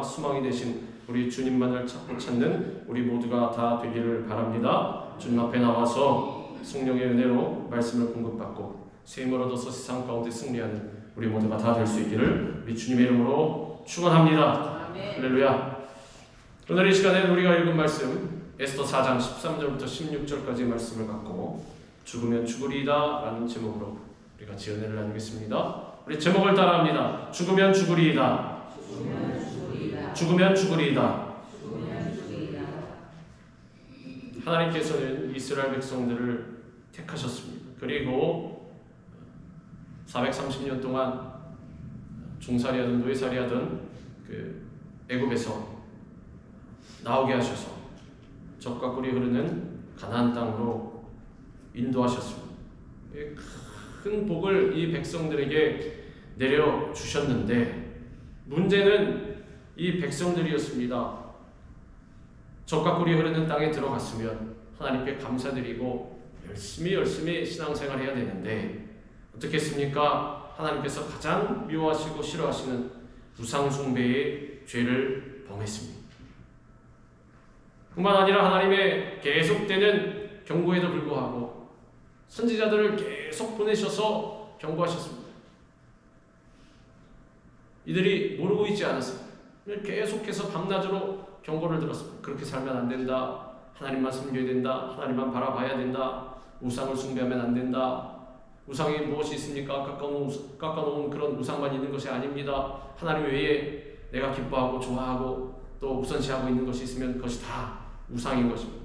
소망이 되신 우리 주님만을 찾는 우리 모두가 다 되기를 바랍니다. 주님 앞에 나와서 성령의 은혜로 말씀을 공급받고 세임을 얻어서 세상 가운데 승리하는 우리 모두가 다 될 수 있기를 우리 주님의 이름으로 축원합니다. 할렐루야. 오늘 이 시간에 우리가 읽은 말씀 에스더 4장 13절부터 16절까지의 말씀을 갖고 죽으면 죽으리이다 라는 제목으로 우리 같이 은혜를 나누겠습니다. 우리 제목을 따라합니다. 죽으면 죽으리이다. 죽으면 죽으리이다. 하나님께서는 이스라엘 백성들을 택하셨습니다. 그리고 430년 동안 종살이하든 노예살이하든 그 애굽에서 나오게 하셔서 젖과 꿀이 흐르는 가나안 땅으로 인도하셨습니다. 큰 복을 이 백성들에게 내려 주셨는데 문제는 이 백성들이었습니다. 젖과 꿀이 흐르는 땅에 들어갔으면 하나님께 감사드리고 열심히 신앙생활 해야 되는데 어떻게 했습니까? 하나님께서 가장 미워하시고 싫어하시는 우상숭배의 죄를 범했습니다. 뿐만 아니라 하나님의 계속되는 경고에도 불구하고 선지자들을 계속 보내셔서 경고하셨습니다. 이들이 모르고 있지 않았습니다. 계속해서 밤낮으로 경고를 들었습니다. 그렇게 살면 안 된다. 하나님만 섬겨야 된다. 하나님만 바라봐야 된다. 우상을 숭배하면 안 된다. 우상이 무엇이 있습니까? 깎아놓은 그런 우상만 있는 것이 아닙니다. 하나님 외에 내가 기뻐하고 좋아하고 또 우선시하고 있는 것이 있으면 그것이 다 우상인 것입니다.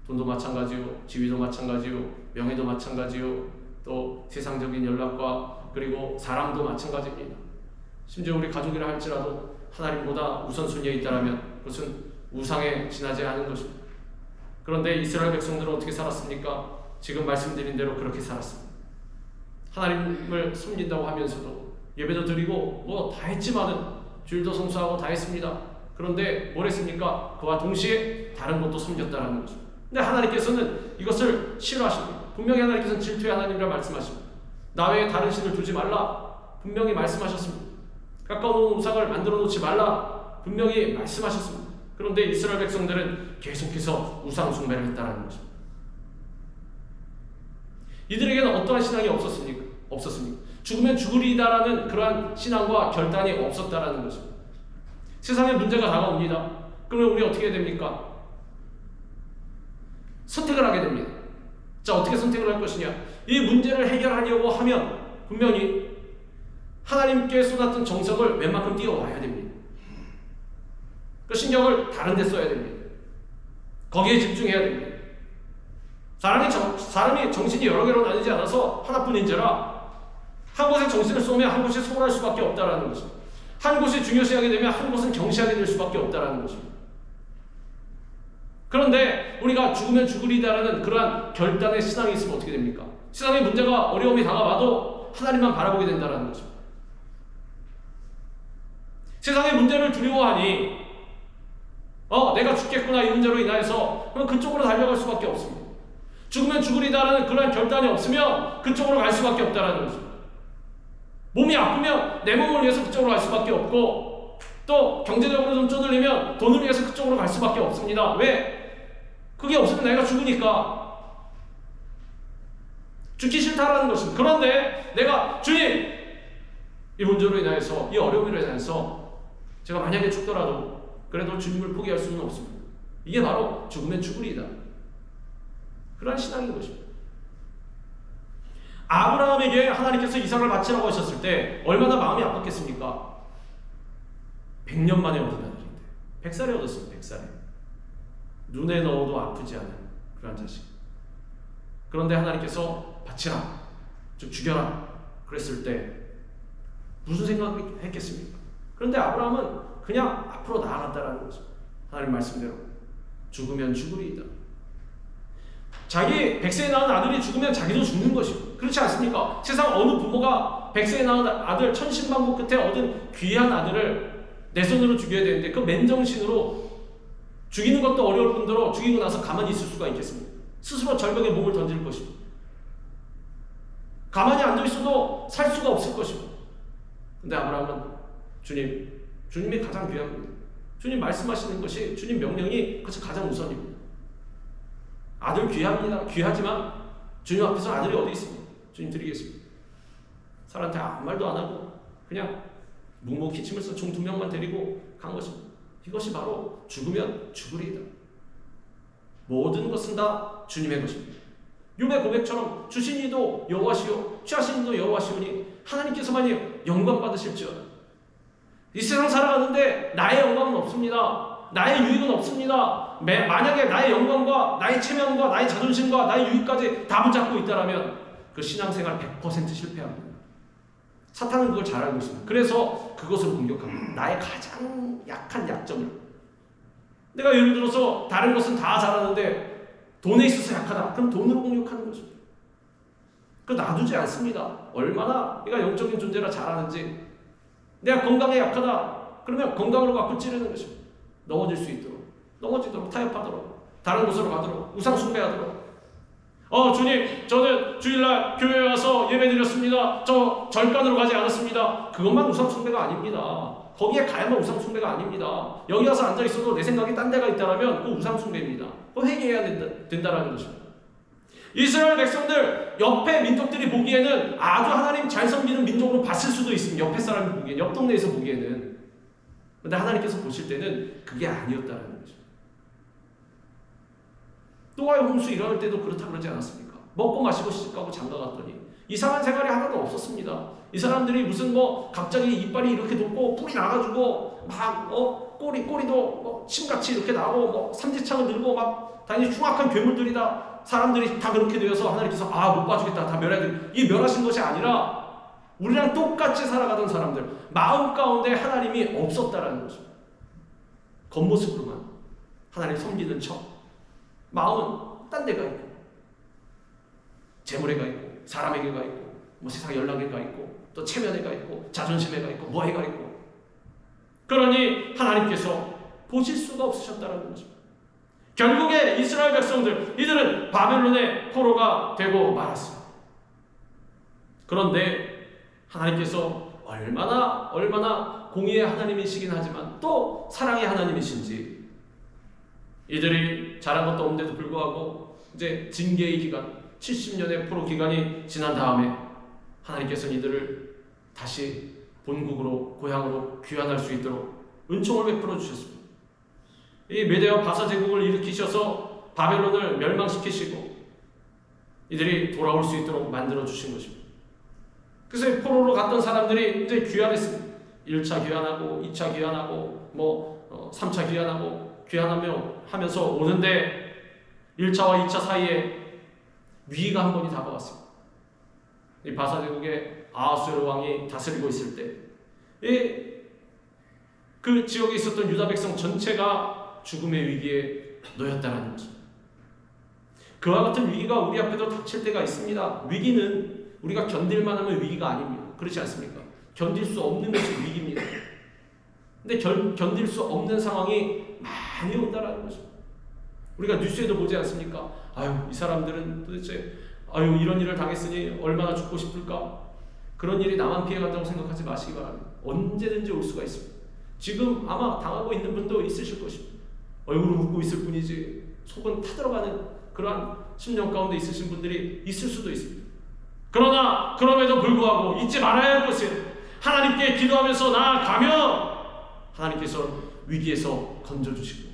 돈도 마찬가지요, 지위도 마찬가지요, 명예도 마찬가지요, 또 세상적인 연락과 그리고 사람도 마찬가지입니다. 심지어 우리 가족이라 할지라도 하나님보다 우선순위에 있다라면 그것은 우상에 지나지 않은 것입니다. 그런데 이스라엘 백성들은 어떻게 살았습니까? 지금 말씀드린 대로 그렇게 살았습니다. 하나님을 섬긴다고 하면서도 예배도 드리고 뭐 다 했지만은 주일도 성수하고 다 했습니다. 그런데 뭘 했습니까? 그와 동시에 다른 것도 섬겼다라는 거죠. 근데 하나님께서는 이것을 싫어하십니다. 분명히 하나님께서는 질투의 하나님이라 말씀하십니다. 나 외에 다른 신을 두지 말라 분명히 말씀하셨습니다. 가까운 우상을 만들어 놓지 말라 분명히 말씀하셨습니다. 그런데 이스라엘 백성들은 계속해서 우상 숭배를 했다는 것입니다. 이들에게는 어떠한 신앙이 없었습니까? 죽으면 죽으리다라는 그러한 신앙과 결단이 없었다라는 것입니다. 세상에 문제가 다가옵니다. 그러면 우리 어떻게 됩니까? 선택을 하게 됩니다. 자, 어떻게 선택을 할 것이냐? 이 문제를 해결하려고 하면 분명히 하나님께 쏟았던 정성을 웬만큼 띄워와야 됩니다. 그 신경을 다른 데 써야 됩니다. 거기에 집중해야 됩니다. 사람이 정신이 여러 개로 나뉘지 않아서 하나뿐인지라 한 곳에 정신을 쏘면 한 곳이 소홀할 수밖에 없다라는 것입니다. 한 곳이 중요시하게 되면 한 곳은 경시하게 될 수밖에 없다라는 것입니다. 그런데 우리가 죽으면 죽으리다라는 그러한 결단의 신앙이 있으면 어떻게 됩니까? 세상의 문제가 어려움이 다가와도 하나님만 바라보게 된다라는 것입니다. 세상의 문제를 두려워하니 내가 죽겠구나 이 문제로 인하여서 그럼 그쪽으로 달려갈 수밖에 없습니다. 죽으면 죽으리다라는 그러한 결단이 없으면 그쪽으로 갈 수밖에 없다라는 것입니다. 몸이 아프면 내 몸을 위해서 그쪽으로 갈 수밖에 없고 또 경제적으로 좀 쪼들리면 돈을 위해서 그쪽으로 갈 수밖에 없습니다. 왜? 그게 없으면 내가 죽으니까 죽기 싫다라는 것입니다. 그런데 내가 주님 이 문제로 인하여서 이 어려움으로 인해서 제가 만약에 죽더라도 그래도 주님을 포기할 수는 없습니다. 이게 바로 죽으면 죽으리이다. 그러한 신앙인 것입니다. 아브라함에게 하나님께서 이삭을 바치라고 하셨을 때 얼마나 마음이 아팠겠습니까? 100년 만에 얻은 아들인데 100살에 얻었습니다. 100살에 눈에 넣어도 아프지 않은 그런 자식. 그런데 하나님께서 바치라, 좀 죽여라 그랬을 때 무슨 생각을 했겠습니까? 그런데 아브라함은 그냥 앞으로 나아갔다라는 거죠. 하나님 말씀대로 죽으면 죽으리이다. 자기 100세에 낳은 아들이 죽으면 자기도 죽는 것이고, 그렇지 않습니까? 세상 어느 부모가 100세에 낳은 아들, 천신만고 끝에 얻은 귀한 아들을 내 손으로 죽여야 되는데 그 맨정신으로 죽이는 것도 어려울 뿐더러 죽이고 나서 가만히 있을 수가 있겠습니까? 스스로 절벽에 몸을 던질 것이고, 가만히 앉아 있어도 살 수가 없을 것이고. 근데 아브라함은 주님이 가장 귀한 겁니다. 주님 말씀하시는 것이, 주님 명령이 그것이 가장 우선입니다. 아들 귀합니다. 귀하지만 주님 앞에서 아들이 어디 있습니까? 주님 드리겠습니다. 사람한테 아무 말도 안 하고 그냥 묵묵히 치면서 종 2명만 데리고 간 것입니다. 이것이 바로 죽으면 죽으리이다. 모든 것은 다 주님의 것입니다. 욥의 고백처럼 주신 이도 여호와시요 취하신 이도 여호와시오니 하나님께서만이 영광 받으실지어다. 이 세상 살아가는데 나의 영광은 없습니다. 나의 유익은 없습니다. 만약에 나의 영광과 나의 체면과 나의 자존심과 나의 유익까지 다 붙잡고 있다면 그 신앙생활 100% 실패합니다. 사탄은 그걸 잘 알고 있습니다. 그래서 그것을 공격합니다. 나의 가장 약한 약점을. 내가 예를 들어서 다른 것은 다 잘하는데 돈에 있어서 약하다. 그럼 돈으로 공격하는 것입니다. 그거 놔두지 않습니다. 얼마나 내가 영적인 존재라 잘하는지. 내가 건강에 약하다. 그러면 건강으로 갖고 찌르는 것입니다. 넘어질 수 있도록, 넘어지도록, 타협하도록, 다른 곳으로 가도록, 우상 숭배하도록. 주님, 저는 주일날 교회에 와서 예배드렸습니다. 저 절간으로 가지 않았습니다. 그것만 우상 숭배가 아닙니다. 거기에 가야만 우상 숭배가 아닙니다. 여기 와서 앉아 있어도 내 생각이 딴 데가 있다면 그 우상 숭배입니다. 그거 회개해야 된다라는 것입니다. 이스라엘 백성들, 옆에 민족들이 보기에는 아주 하나님 잘 섬기는 민족으로 봤을 수도 있습니다. 옆에 사람이 보기에는, 옆 동네에서 보기에는. 그런데 하나님께서 보실 때는 그게 아니었다는 거죠. 노아의 홍수 일어날 때도 그렇다 그러지 않았습니까? 먹고 마시고 시집가고 장가갔더니 이상한 생활이 하나도 없었습니다. 이 사람들이 무슨 갑자기 이빨이 이렇게 돋고 뿔이 나가지고 막 꼬리도 침같이 이렇게 나고 삼지창을 들고 막 다니는 흉악한 괴물들이다. 사람들이 다 그렇게 되어서 하나님께서 못 봐주겠다, 다 멸해야 이 멸하신 것이 아니라 우리랑 똑같이 살아가던 사람들, 마음 가운데 하나님이 없었다라는 거죠. 겉모습으로만 하나님 섬기는 척, 마음은 딴 데가 있고, 재물에가 있고, 사람에게가 있고, 세상 연락에가 있고, 또 체면에가 있고, 자존심에가 있고, 뭐에가 있고. 그러니 하나님께서 보실 수가 없으셨다라는 거죠. 결국에 이스라엘 백성들, 이들은 바벨론의 포로가 되고 말았습니다. 그런데 하나님께서 얼마나 공의의 하나님이시긴 하지만 또 사랑의 하나님이신지, 이들이 잘한 것도 없는데도 불구하고 이제 징계의 기간, 70년의 포로 기간이 지난 다음에 하나님께서는 이들을 다시 본국으로, 고향으로 귀환할 수 있도록 은총을 베풀어 주셨습니다. 이 메대와 바사 제국을 일으키셔서 바벨론을 멸망시키시고 이들이 돌아올 수 있도록 만들어 주신 것입니다. 그래서 포로로 갔던 사람들이 이제 귀환했습니다. 1차 귀환하고 2차 귀환하고 3차 귀환하고 하면서 오는데 1차와 2차 사이에 위기가 한 번이 다가왔습니다. 이 바사 제국의 아하수에로 왕이 다스리고 있을 때 그 지역에 있었던 유다 백성 전체가 죽음의 위기에 놓였다는 거죠. 그와 같은 위기가 우리 앞에도 닥칠 때가 있습니다. 위기는 우리가 견딜만 하면 위기가 아닙니다. 그렇지 않습니까? 견딜 수 없는 것이 위기입니다. 근데 견딜 수 없는 상황이 많이 온다라는 거죠. 우리가 뉴스에도 보지 않습니까? 이 사람들은 도대체 이런 일을 당했으니 얼마나 죽고 싶을까? 그런 일이 나만 피해간다고 생각하지 마시기 바랍니다. 언제든지 올 수가 있습니다. 지금 아마 당하고 있는 분도 있으실 것입니다. 얼굴은 웃고 있을 뿐이지 속은 타들어가는 그러한 심령 가운데 있으신 분들이 있을 수도 있습니다. 그러나 그럼에도 불구하고 잊지 말아야 할 것은 하나님께 기도하면서 나아가면 하나님께서 위기에서 건져주시고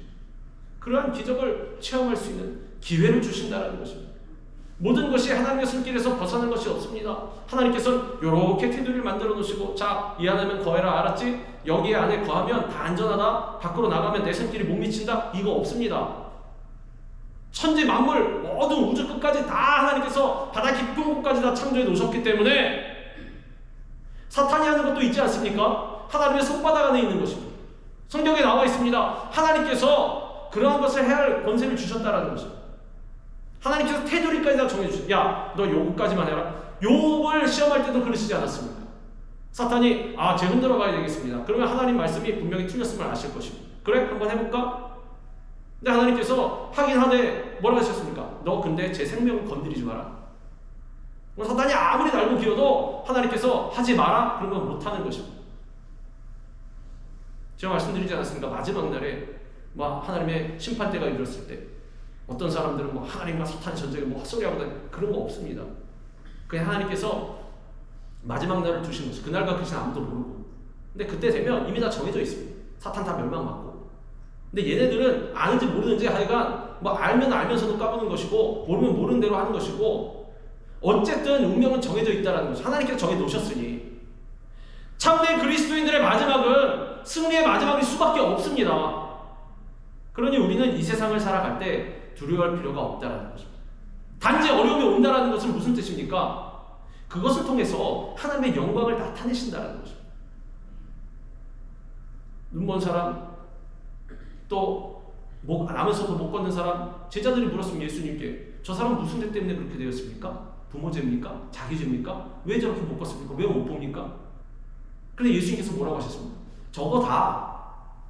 그러한 기적을 체험할 수 있는 기회를 주신다는 것입니다. 모든 것이 하나님의 손길에서 벗어난 것이 없습니다. 하나님께서는 이렇게 테두리를 만들어 놓으시고 자, 이 안에는 거해라, 알았지? 여기 안에 거하면 다 안전하다. 밖으로 나가면 내 손길이 못 미친다. 이거 없습니다. 천지 만물 모든 우주 끝까지 다 하나님께서 바다 깊은 곳까지 다 창조해 놓으셨기 때문에 사탄이 하는 것도 있지 않습니까? 하나님의 손바닥 안에 있는 것입니다. 성경에 나와 있습니다. 하나님께서 그러한 것을 해야 할 권세를 주셨다라는 것입니다. 하나님께서 테두리까지 다 정해주셨어요. 야, 너 요거까지만 해라. 욥을 시험할 때도 그러시지 않았습니까? 사탄이 쟤 흔들어 봐야 되겠습니다. 그러면 하나님 말씀이 분명히 틀렸음을 아실 것입니다. 그래? 한번 해볼까? 근데 하나님께서 하긴 하되 뭐라고 하셨습니까? 너 근데 제 생명을 건드리지 마라. 사탄이 아무리 날고 기어도 하나님께서 하지 마라 그런 건 못하는 것입니다. 제가 말씀드리지 않았습니까? 마지막 날에 하나님의 심판대가 이르렀을 때 어떤 사람들은 하나님과 사탄 전쟁에 헛소리하고 그런 거 없습니다. 그냥 하나님께서 마지막 날을 두신 것이 그날과 그 시간 아무도 모르고, 근데 그때 되면 이미 다 정해져 있습니다. 사탄 다 멸망받고. 근데 얘네들은 아는지 모르는지 하여간 알면 알면서도 까부는 것이고 모르면 모르는 대로 하는 것이고, 어쨌든 운명은 정해져 있다는 것이 하나님께서 정해 놓으셨으니 참된 그리스도인들의 마지막은 승리의 마지막일 수밖에 없습니다. 그러니 우리는 이 세상을 살아갈 때 두려워할 필요가 없다는 것입니다. 단지 어려움이 온다는 것은 무슨 뜻입니까? 그것을 통해서 하나님의 영광을 나타내신다는 것입니다. 눈먼 사람, 또 나면서도 못 걷는 사람, 제자들이 물었습니다. 예수님께 저 사람 무슨 죄 때문에 그렇게 되었습니까? 부모 죄입니까? 자기 죄입니까? 왜 저렇게 못 걷습니까? 왜 못 봅니까? 그런데 예수님께서 뭐라고 하셨습니까? 저거 다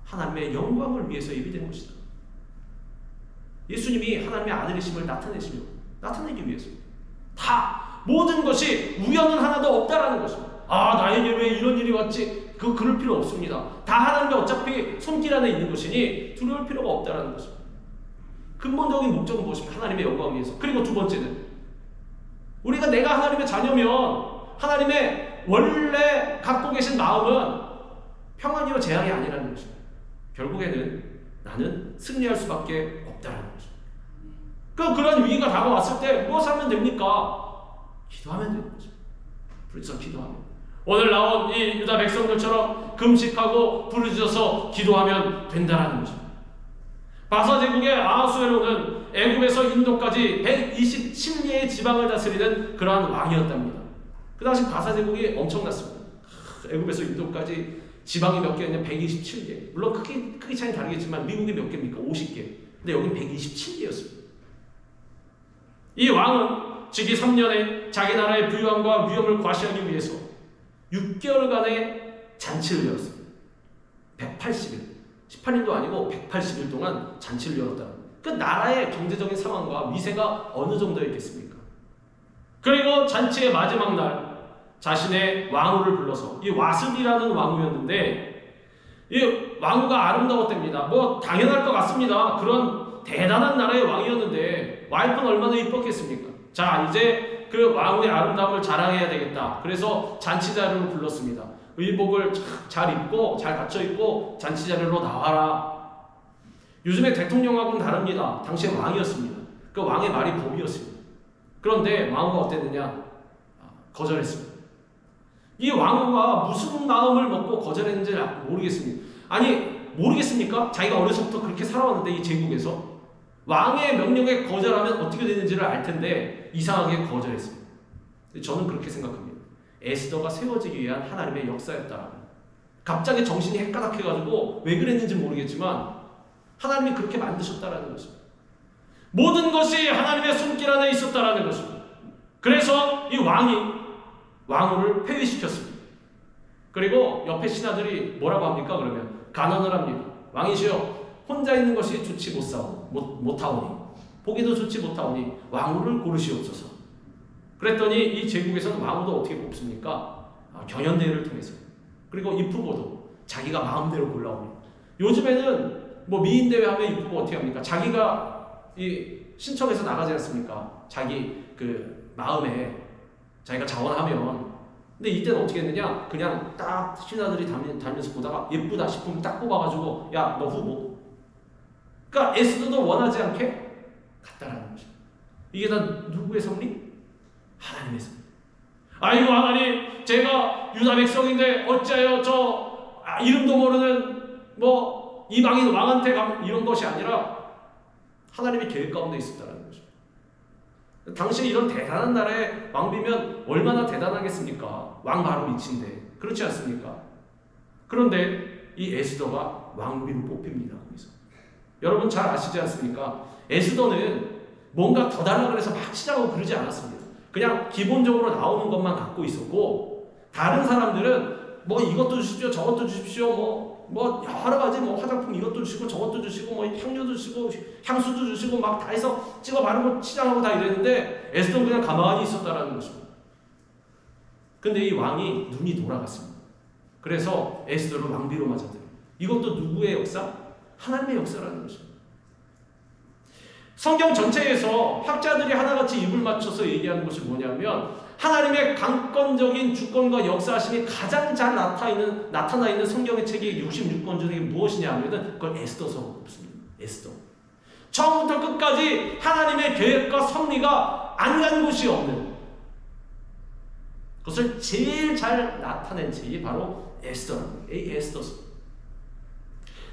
하나님의 영광을 위해서 예비된 것이다. 예수님이 하나님의 아들이심을 나타내기 위해서 다 모든 것이 우연은 하나도 없다라는 것입니다. 나에게 왜 이런 일이 왔지? 그럴 필요 없습니다. 다 하나님의 어차피 손길 안에 있는 것이니 두려울 필요가 없다라는 것입니다. 근본적인 목적은 무엇입니까? 하나님의 영광을 위해서. 그리고 두 번째는 내가 하나님의 자녀면 하나님의 원래 갖고 계신 마음은 평안이요 재앙이 아니라는 것입니다. 결국에는 나는 승리할 수밖에 없다는 것입니다. 그런 위기가 다가왔을 때 무엇을 하면 됩니까? 기도하면 되는 것입니다. 그래서 기도하면, 오늘 나온 이 유다 백성들처럼 금식하고 부르짖어서 기도하면 된다는 것입니다. 바사 제국의 아하수에로는 애굽에서 인도까지 127개의 지방을 다스리는 그러한 왕이었답니다. 그 당시 바사 제국이 엄청났습니다. 애굽에서 인도까지 지방이 몇 개였냐? 127개. 물론 크기 차이는 다르겠지만 미국이 몇 개입니까? 50개. 근데 여긴 127개였습니다. 이 왕은 즉위 3년에 자기 나라의 부유함과 위엄을 과시하기 위해서 6개월간의 잔치를 열었습니다. 180일, 18일도 아니고 180일 동안 잔치를 열었다. 그 나라의 경제적인 상황과 위세가 어느 정도였겠습니까? 그리고 잔치의 마지막 날 자신의 왕후를 불러서, 이 와스디라는 왕후였는데 이 왕후가 아름다웠답니다. 당연할 것 같습니다. 그런 대단한 나라의 왕이었는데 와이프는 얼마나 이뻤겠습니까? 자, 이제 그 왕후의 아름다움을 자랑해야 되겠다. 그래서 잔치 자리로 불렀습니다. 의복을 잘 입고 잘 갖춰 입고 잔치 자리로 나와라. 요즘에 대통령하고는 다릅니다. 당시에 왕이었습니다. 그 왕의 말이 법이었습니다. 그런데 왕후가 어땠느냐? 거절했습니다. 이 왕후가 무슨 마음을 먹고 거절했는지 모르겠습니다. 모르겠습니까? 자기가 어려서부터 그렇게 살아왔는데 이 제국에서 왕의 명령에 거절하면 어떻게 되는지를 알 텐데 이상하게 거절했습니다. 저는 그렇게 생각합니다. 에스더가 세워지기 위한 하나님의 역사였다. 갑자기 정신이 헷가닥해가지고 왜 그랬는지 모르겠지만 하나님이 그렇게 만드셨다라는 것입니다. 모든 것이 하나님의 손길 안에 있었다라는 것입니다. 그래서 이 왕이 왕후를 폐위시켰습니다. 그리고 옆에 신하들이 뭐라고 합니까? 그러면 간언을 합니다. 왕이시여, 혼자 있는 것이 좋지 못하오니 보기도 좋지 못하오니 왕후를 고르시옵소서. 그랬더니 이 제국에서는 왕후도 어떻게 뽑습니까? 경연대회를 통해서. 그리고 입후보도 자기가 마음대로 골라옵니다. 요즘에는 미인대회 하면 입후보 어떻게 합니까? 자기가 신청해서 나가지 않습니까? 자기 마음에 자기가 자원하면. 근데 이때는 어떻게 했느냐? 그냥 딱 신하들이 달면서 보다가 예쁘다 싶으면 딱 뽑아가지고 야, 너 후보. 그러니까 에스더도 원하지 않게 갔다라는 거죠. 이게 다 누구의 섭리? 하나님의 섭리. 아이고 하나님, 제가 유다 백성인데 어찌하여 이름도 모르는 이방인 왕한테 가면, 이런 것이 아니라 하나님의 계획 가운데 있었다는 거죠. 당시에 이런 대단한 나라의 왕비면 얼마나 대단하겠습니까? 왕 바로 밑인데. 그렇지 않습니까? 그런데 이 에스더가 왕비로 뽑힙니다. 거기서. 여러분 잘 아시지 않습니까? 에스더는 뭔가 더 달라고 그래서 막 치자고 그러지 않았습니다. 그냥 기본적으로 나오는 것만 갖고 있었고, 다른 사람들은 뭐 이것도 주십시오, 저것도 주십시오, 뭐 여러 가지 뭐 화장품 이것도 주시고 저것도 주시고 뭐 향료도 주시고 향수도 주시고 막 다 해서 찍어 바르고 치장하고 다 이랬는데 에스더는 그냥 가만히 있었다라는 것입니다. 근데 이 왕이 눈이 돌아갔습니다. 그래서 에스더를 왕비로 맞아들여요. 이것도 누구의 역사? 하나님의 역사라는 것입니다. 성경 전체에서 학자들이 하나같이 입을 맞춰서 얘기하는 것이 뭐냐면, 하나님의 강권적인 주권과 역사하심이 가장 잘 나타나 있는 성경의 책이 66권 중에 무엇이냐 하면은 그걸 에스더서로 꼽습니다. 에스더. 처음부터 끝까지 하나님의 계획과 섭리가 안 간 곳이 없는, 그것을 제일 잘 나타낸 책이 바로 에스더랍니다. 에스더서.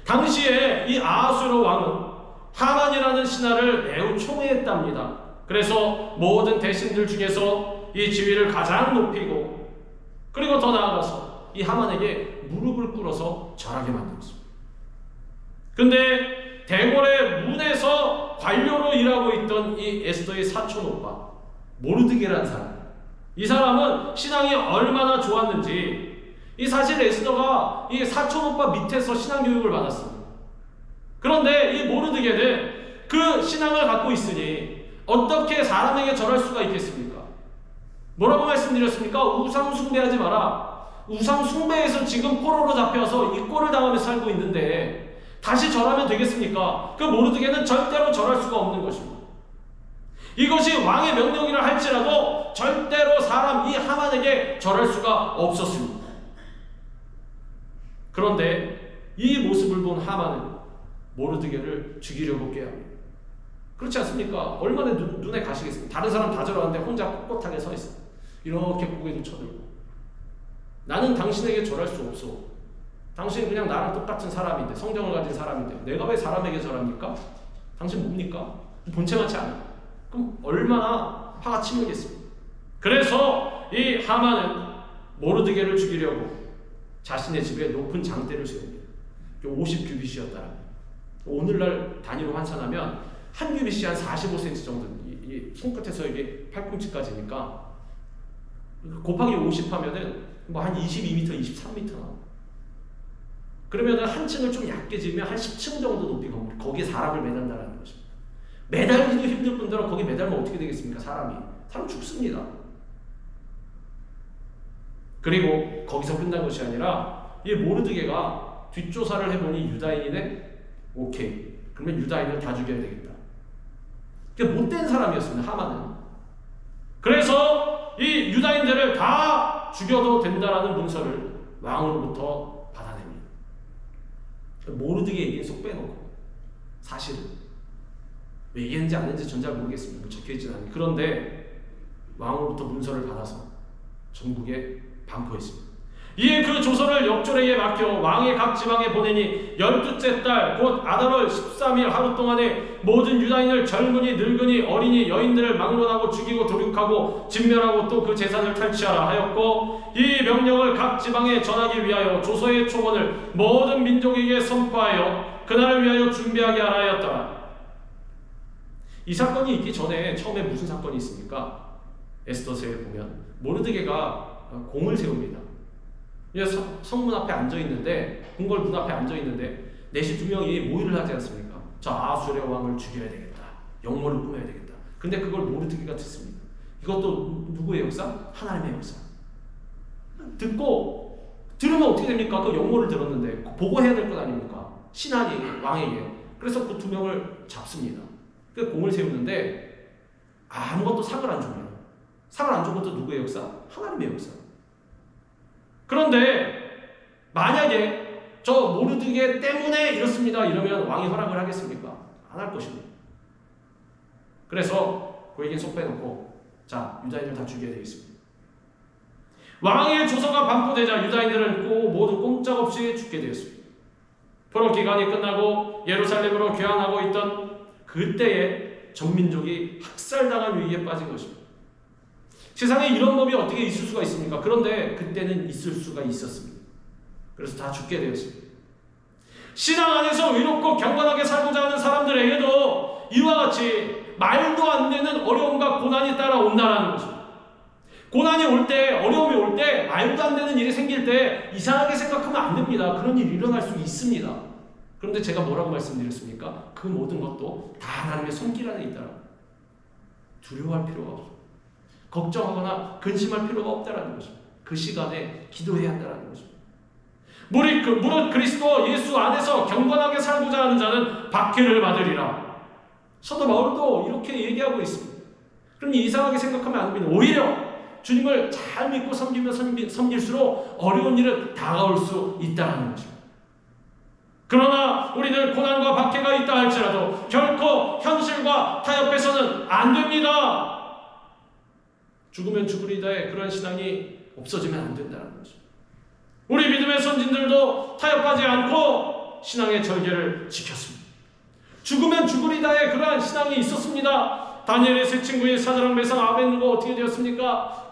당시에 이 아하수에로 왕은 하만이라는 신하를 매우 총애했답니다. 그래서 모든 대신들 중에서 이 지위를 가장 높이고, 그리고 더 나아가서 이 하만에게 무릎을 꿇어서 절하게 만들었습니다. 근데 대궐의 문에서 관료로 일하고 있던 이 에스더의 사촌 오빠 모르드게라는 사람, 이 사람은 신앙이 얼마나 좋았는지, 이 사실 에스더가 이 사촌 오빠 밑에서 신앙 교육을 받았습니다. 그런데 이 모르드게는 그 신앙을 갖고 있으니 어떻게 사람에게 절할 수가 있겠습니까? 뭐라고 말씀드렸습니까? 우상 숭배하지 마라. 우상 숭배에서 지금 포로로 잡혀서 이 꼴을 당하며 살고 있는데 다시 절하면 되겠습니까? 그 모르드게는 절대로 절할 수가 없는 것입니다. 이것이 왕의 명령이라 할지라도 절대로 사람 이 하만에게 절할 수가 없었습니다. 그런데 이 모습을 본 하만은 모르드게를 죽이려고 꾀합니다. 그렇지 않습니까? 얼마나 눈에 가시겠습니까? 다른 사람 다 절하는데 혼자 꼿꼿하게 서 있어. 이렇게 고개도 쳐들고, 나는 당신에게 절할 수 없어. 당신은 그냥 나랑 똑같은 사람인데, 성경을 가진 사람인데 내가 왜 사람에게 절합니까? 당신 뭡니까? 본체만치 않아. 그럼 얼마나 화가 치밀겠습니까? 그래서 이 하만은 모르드게를 죽이려고 자신의 집에 높은 장대를 세웁니다. 50규빗이었다. 오늘날 단위로 환산하면 한 규빗이 한 45cm 정도, 이 손끝에서 이게 팔꿈치까지니까 곱하기 50 하면은 뭐 한 22m, 23m 나와. 그러면은 한 층을 좀 얇게 지으면 한 10층 정도 높이 건물, 거기에 사람을 매단다라는 것입니다. 매달기도 힘들 뿐더러 거기 매달면 어떻게 되겠습니까? 사람 죽습니다. 그리고 거기서 끝난 것이 아니라 이 모르드게가 뒷조사를 해보니 유다인이네? 오케이. 그러면 유다인을 다 죽여야 되겠다. 그게 못된 사람이었습니다. 하만은. 그래서 이 유다인들을 다 죽여도 된다라는 문서를 왕으로부터 받아냅니다. 모르드게 얘기는 쏙 빼놓고, 사실은 왜 얘기했는지 안 했는지 전 잘 모르겠습니다. 적혀있지는 않아요. 그런데 왕으로부터 문서를 받아서 전국에 반포했습니다. 이에 그 조서를 역졸에게 맡겨 왕의 각 지방에 보내니 12째 달 곧 아달월 13일 하루 동안에 모든 유다인을 젊은이 늙은이 어린이 여인들을 막론하고 죽이고 도륙하고 진멸하고 또 그 재산을 탈취하라 하였고, 이 명령을 각 지방에 전하기 위하여 조서의 초본을 모든 민족에게 선포하여 그날을 위하여 준비하게 하라 하였더라. 이 사건이 있기 전에 처음에 무슨 사건이 있습니까? 에스더서에 보면 모르드게가 공을 세웁니다. 성문 앞에 앉아있는데, 궁궐 문 앞에 앉아있는데 내시 두 명이 모의를 하지 않습니까? 저 아하수에로 왕을 죽여야 되겠다, 역모를 꾸며야 되겠다. 근데 그걸 모르드게가 듣습니다. 이것도 누구의 역사? 하나님의 역사. 들으면 어떻게 됩니까? 그 역모를 들었는데 보고해야 될 것 아닙니까? 신하니 왕에게. 그래서 그 두 명을 잡습니다. 그 공을 세우는데 아무것도 상을 안 줍니다. 상을 안 준 것도 누구의 역사? 하나님의 역사. 그런데 만약에 저 모르드게 때문에 이렇습니다 이러면 왕이 허락을 하겠습니까? 안 할 것입니다. 그래서 그 얘기는 속 빼놓고, 자, 유다인들 다 죽여야 되겠습니다. 왕의 조서가 반포되자 유다인들은 모두 꼼짝없이 죽게 되었습니다. 포로 기간이 끝나고 예루살렘으로 귀환하고 있던 그때에 전민족이 학살당할 위기에 빠진 것입니다. 세상에 이런 법이 어떻게 있을 수가 있습니까? 그런데 그때는 있을 수가 있었습니다. 그래서 다 죽게 되었습니다. 신앙 안에서 의롭고 경건하게 살고자 하는 사람들에게도 이와 같이 말도 안 되는 어려움과 고난이 따라온다는 것입니다. 고난이 올 때, 어려움이 올 때, 말도 안 되는 일이 생길 때 이상하게 생각하면 안 됩니다. 그런 일이 일어날 수 있습니다. 그런데 제가 뭐라고 말씀드렸습니까? 그 모든 것도 다 하나님의 손길 안에 있다라. 두려워할 필요가 없습니다. 걱정하거나 근심할 필요가 없다라는 것입니다. 그 시간에 기도해야 한다는 것입니다. 무릇 그리스도 예수 안에서 경건하게 살고자 하는 자는 박해를 받으리라. 사도 바울도 이렇게 얘기하고 있습니다. 그러니 이상하게 생각하면 안 됩니다. 오히려 주님을 잘 믿고 섬길수록 어려운 일은 다가올 수 있다는 것입니다. 그러나 우리는 고난과 박해가 있다 할지라도 결코 현실과 타협해서는 안 됩니다. 죽으면 죽으리다의 그런 신앙이 없어지면 안 된다는 것입니다. 우리 믿음의 선진들도 타협하지 않고 신앙의 절개를 지켰습니다. 죽으면 죽으리다의 그러한 신앙이 있었습니다. 다니엘의 세 친구의 사자랑 매상 아벤누가 어떻게 되었습니까?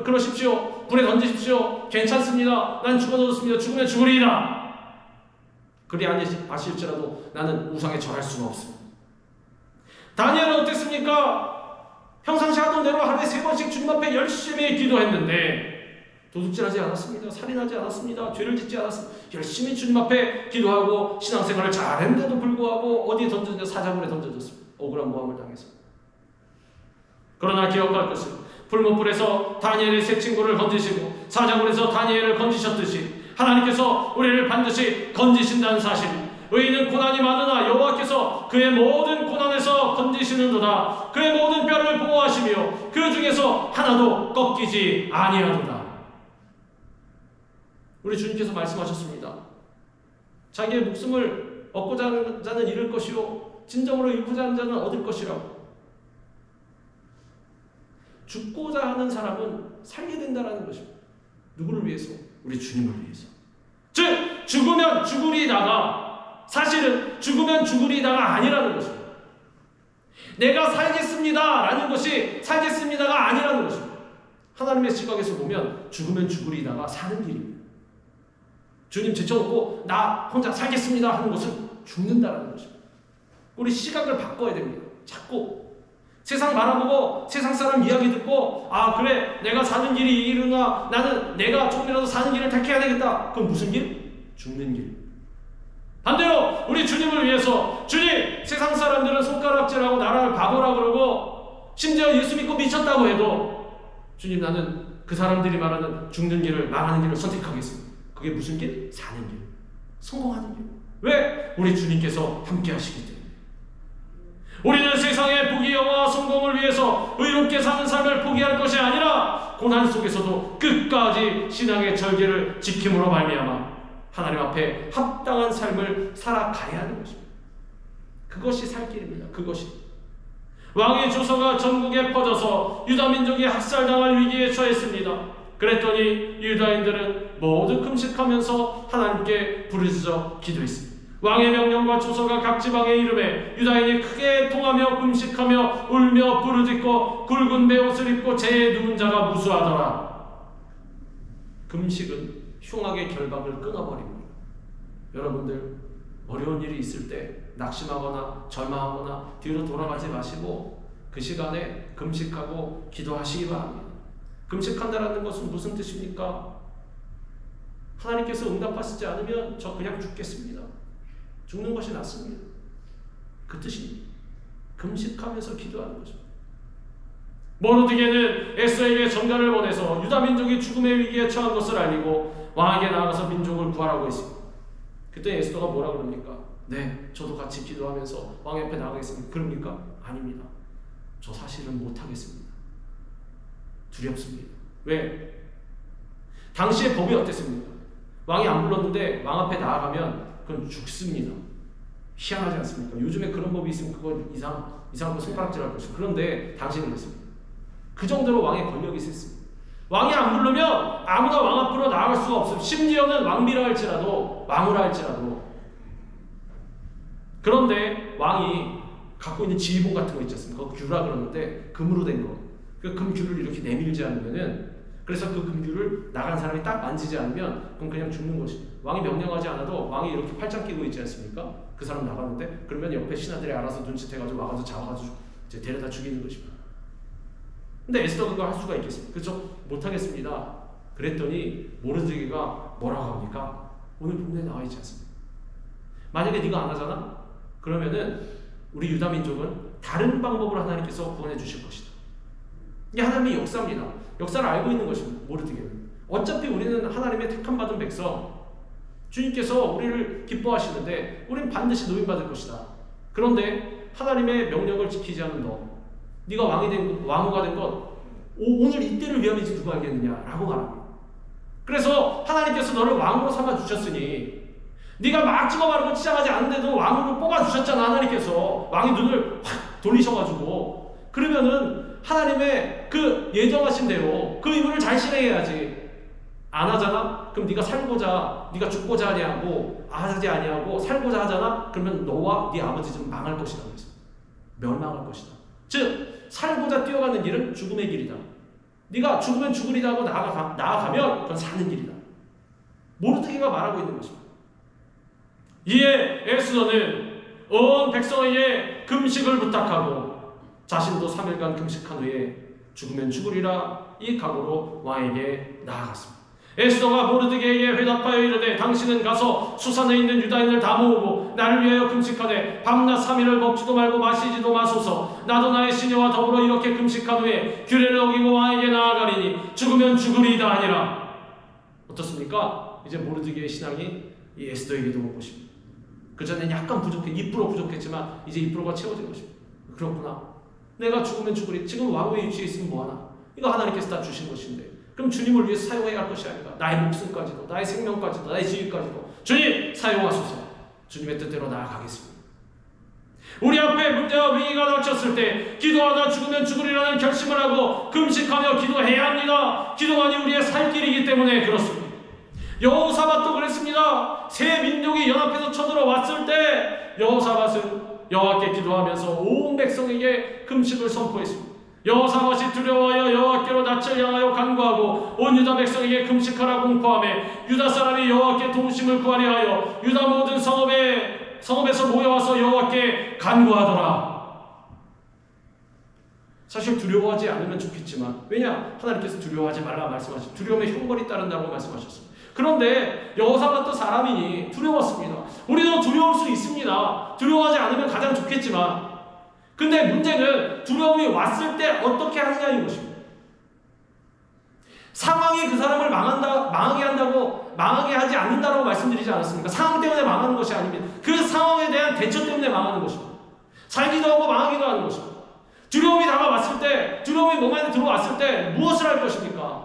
그러십시오. 불에 던지십시오. 괜찮습니다. 난 죽어졌습니다. 죽으면 죽으리이다. 그리 아실지라도 나는 우상에 절할 수가 없습니다. 다니엘은 어땠습니까? 평상시 하던 대로 하루에 3번씩 주님 앞에 열심히 기도했는데 도둑질하지 않았습니다. 살인하지 않았습니다. 죄를 짓지 않았습니다. 열심히 주님 앞에 기도하고 신앙생활을 잘했는데도 불구하고 어디에 던졌냐? 사자굴에 던져졌습니다. 억울한 모함을 당했습니다. 그러나 기억할 것은 불못불에서 다니엘의 세 친구를 건지시고 사자굴에서 다니엘을 건지셨듯이 하나님께서 우리를 반드시 건지신다는 사실. 의인은 고난이 많으나 여호와께서 그의 모든 고난에서 건지시는도다. 그의 모든 뼈를 보호하시며 그 중에서 하나도 꺾이지 아니하도다. 우리 주님께서 말씀하셨습니다. 자기의 목숨을 얻고자 하는 자는 잃을 것이요 진정으로 잃고자 하는 자는 얻을 것이라고. 죽고자 하는 사람은 살게 된다는 것입니다. 누구를 위해서? 우리 주님을 위해서. 즉 죽으면 죽으리다가 사실은 죽으면 죽으리다가 아니라는 것입니다. 내가 살겠습니다 라는 것이 살겠습니다가 아니라는 것입니다. 하나님의 시각에서 보면 죽으면 죽으리다가 사는 길입니다. 주님 제쳐놓고 나 혼자 살겠습니다 하는 것은 죽는다라는 것입니다. 우리 시각을 바꿔야 됩니다. 자꾸 세상 바라보고 세상 사람 이야기 듣고 아 그래 내가 사는 길이 이 길이구나 나는 내가 조금이라도 사는 길을 택해야 되겠다. 그럼 무슨 길? 죽는 길. 반대로 우리 주님을 위해서 주님 세상 사람들은 손가락질하고 나를 바보라 그러고 심지어 예수 믿고 미쳤다고 해도 주님 나는 그 사람들이 말하는 죽는 길을 망하는 길을 선택하겠습니다. 그게 무슨 길? 사는 길. 성공하는 길. 왜? 우리 주님께서 함께 하시기 때문에. 우리는 세상의 부귀영화와 성공을 위해서 의롭게 사는 삶을 포기할 것이 아니라 고난 속에서도 끝까지 신앙의 절개를 지킴으로 말미암아 하나님 앞에 합당한 삶을 살아가야 하는 것입니다. 그것이 살 길입니다. 그것이. 왕의 조서가 전국에 퍼져서 유다민족이 학살당할 위기에 처했습니다. 그랬더니 유다인들은 모두 금식하면서 하나님께 부르짖어 기도했습니다. 왕의 명령과 조서가 각 지방에 이르매 유다인이 크게 통하며 금식하며 울며 부르짖고 굵은 베옷을 입고 재에 누운 자가 무수하더라. 금식은 흉악의 결박을 끊어버립니다. 여러분들 어려운 일이 있을 때 낙심하거나 절망하거나 뒤로 돌아가지 마시고 그 시간에 금식하고 기도하시기 바랍니다. 금식한다라는 것은 무슨 뜻입니까? 하나님께서 응답하시지 않으면 저 그냥 죽겠습니다. 죽는 것이 낫습니다. 그 뜻입니다. 금식하면서 기도하는 거죠. 모르드게는 에스더에게 전가를 보내서 유다 민족이 죽음의 위기에 처한 것을 알리고 왕에게 나아가서 민족을 구하라고 했습니다. 그때 에스더가 뭐라 그럽니까? 네, 저도 같이 기도하면서 왕 옆에 나가겠습니다. 그럽니까? 아닙니다. 저 사실은 못하겠습니다. 두렵습니다. 왜? 당시의 법이 어땠습니까? 왕이 안 불렀는데 왕 앞에 나아가면 그건 죽습니다. 희한하지 않습니까? 요즘에 그런 법이 있으면 그건 이상한 거 손가락질 할 것이고 그런데 당시는 그랬습니다. 그 정도로 왕의 권력이 있었습니다. 왕이 안 부르면 아무나 왕 앞으로 나아갈 수가 없습니다. 심지어는 왕비라 할지라도 왕후라 할지라도. 그런데 왕이 갖고 있는 지휘봉 같은 거 있지 않습니까? 그거 규라 그러는데 금으로 된 거. 그 금규를 이렇게 내밀지 않으면은, 그래서 그 금규를 나간 사람이 딱 만지지 않으면 그럼 그냥 죽는 것입니다. 왕이 명령하지 않아도 왕이 이렇게 팔짱 끼고 있지 않습니까? 그 사람 나가는데 그러면 옆에 신하들이 알아서 눈치채가지고 와가지고 잡아가지고 이제 데려다 죽이는 것입니다. 근데 에스더가 그걸 할 수가 있겠습니까? 그렇죠? 못하겠습니다. 그랬더니 모르드게가 뭐라고 합니까? 오늘 본문에 나와 있지 않습니까? 만약에 네가 안 하잖아? 그러면은 우리 유다 민족은 다른 방법으로 하나님께서 구원해 주실 것이다. 이게 하나님의 역사입니다. 역사를 알고 있는 것입니다. 모르드게는. 어차피 우리는 하나님의 택함 받은 백성, 주님께서 우리를 기뻐하시는데 우리는 반드시 노임받을 것이다. 그런데 하나님의 명령을 지키지 않은 너, 네가 왕후가 된 것, 오늘 이때를 위함이지 누가 알겠느냐라고 말합니다. 그래서 하나님께서 너를 왕으로 삼아 주셨으니 네가 막 찍어바르고 치장하지 않는데도 왕으로 뽑아 주셨잖아. 하나님께서 왕의 눈을 확 돌리셔가지고. 그러면은 하나님의 그 예정하신 대로 그 임무를 잘 실행해야지. 안 하잖아? 그럼 네가 살고자, 네가 죽고자 하냐고, 하지 아니하고 살고자 하잖아? 그러면 너와 네 아버지 좀 망할 것이다. 그래서 멸망할 것이다. 즉 살고자 뛰어가는 길은 죽음의 길이다. 네가 죽으면 죽으리다 하고 나아가면 그건 사는 길이다. 모르드게가 말하고 있는 것입니다. 이에 에스더는 온 백성에게 금식을 부탁하고 자신도 3일간 금식한 후에 죽으면 죽으리라 이 각오로 왕에게 나아갔습니다. 에스더가 모르드게에게 회답하여 이르되 당신은 가서 수산에 있는 유다인을 다 모으고 나를 위하여 금식하되 밤낮 3일을 먹지도 말고 마시지도 마소서. 나도 나의 시녀와 더불어 이렇게 금식한 후에 규례를 어기고 왕에게 나아가리니 죽으면 죽으리이다 하니라. 어떻습니까? 이제 모르드게의 신앙이 이 에스더에게도 온 것입니다. 그전엔 약간 2% 부족했지만 이제 2%가 채워진 것입니다. 그렇구나. 내가 죽으면 죽으리. 지금 왕후의 위치에 있으면 뭐하나. 이거 하나님께서 다 주신 것인데 그럼 주님을 위해서 사용해야 할 것이 아닌가. 나의 목숨까지도, 나의 생명까지도, 나의 지위까지도 주님 사용하소서. 주님의 뜻대로 나아가겠습니다. 우리 앞에 문제와 위기가 닥쳤을 때 기도하다 죽으면 죽으리라는 결심을 하고 금식하며 기도해야 합니다. 기도만이 우리의 살 길이기 때문에 그렇습니다. 여호사밧도 그랬습니다. 세 민족이 연합해서 쳐들어왔을 때 여호사밧은 여호와께 기도하면서 온 백성에게 금식을 선포했습니다. 여호사밧이 두려워하여 여호와께로 낯을 향하여 간구하고 온 유다 백성에게 금식하라 공포하며 유다 사람이 여호와께 도우심을 구하려 하여 유다 모든 성읍에서 모여와서 여호와께 간구하더라. 사실 두려워하지 않으면 좋겠지만, 왜냐? 하나님께서 두려워하지 말라 말씀하셨습니다. 두려움에 형벌이 따른다고 말씀하셨습니다. 그런데 여호사밧도 사람이니 두려웠습니다. 우리도 두려울 수 있습니다. 두려워하지 않으면 가장 좋겠지만, 근데 문제는 두려움이 왔을 때 어떻게 하느냐인 것입니다. 상황이 그 사람을 망하게 하지 않는다고 말씀드리지 않았습니까? 상황 때문에 망하는 것이 아닙니다. 그 상황에 대한 대처 때문에 망하는 것입니다. 살기도 하고 망하기도 하는 것입니다. 두려움이 다가왔을 때, 두려움이 몸 안에 들어왔을 때 무엇을 할 것입니까?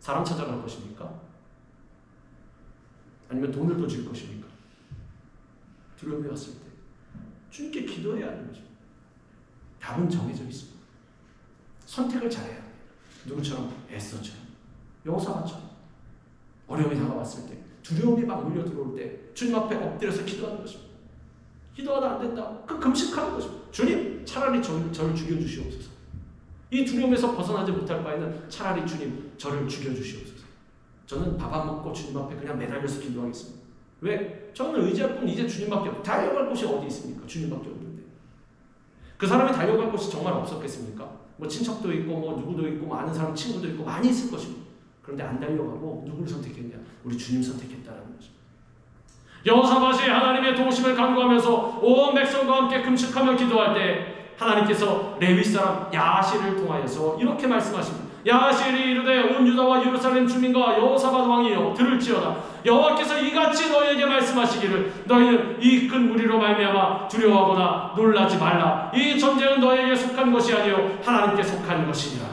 사람 찾아갈 것입니까? 아니면 돈을 더 줄 것입니까? 두려움이 왔을 때 주님께 기도해야 하는 것입니다. 답은 정해져 있습니다. 선택을 잘해야 합니다. 누구처럼? 에스더처럼, 여호사밧처럼. 어려움이 다가왔을 때, 두려움이 막 몰려 들어올 때 주님 앞에 엎드려서 기도하는 것입니다. 기도하다 안 된다. 그 금식하는 것입니다. 주님, 차라리 저를 죽여주시옵소서. 이 두려움에서 벗어나지 못할 바에는 차라리 주님, 저를 죽여주시옵소서. 저는 밥 안 먹고 주님 앞에 그냥 매달려서 기도하겠습니다. 왜? 저는 의지할 분 이제 주님밖에 없고, 달려갈 곳이 어디 있습니까? 주님밖에 없는데. 그 사람이 달려갈 곳이 정말 없었겠습니까? 뭐 친척도 있고, 뭐 누구도 있고, 뭐 아는 사람 친구도 있고 많이 있을 것입니다. 그런데 안 달려가고 누구를 선택했냐? 우리 주님 선택했다는 거죠. 여호사밧이 하나님의 도우심을 간구하면서 온 백성과 함께 금식하며 기도할 때 하나님께서 레위 사람 야하시를 통하여서 이렇게 말씀하십니다. 야하시엘이 이르되 온 유다와 예루살렘 주민과 여호사밧 왕이여 들을지어다. 여호와께서 이같이 너희에게 말씀하시기를 너희는 이 큰 무리로 말미암아 두려워하거나 놀라지 말라. 이 전쟁은 너희에게 속한 것이 아니요 하나님께 속한 것이니라.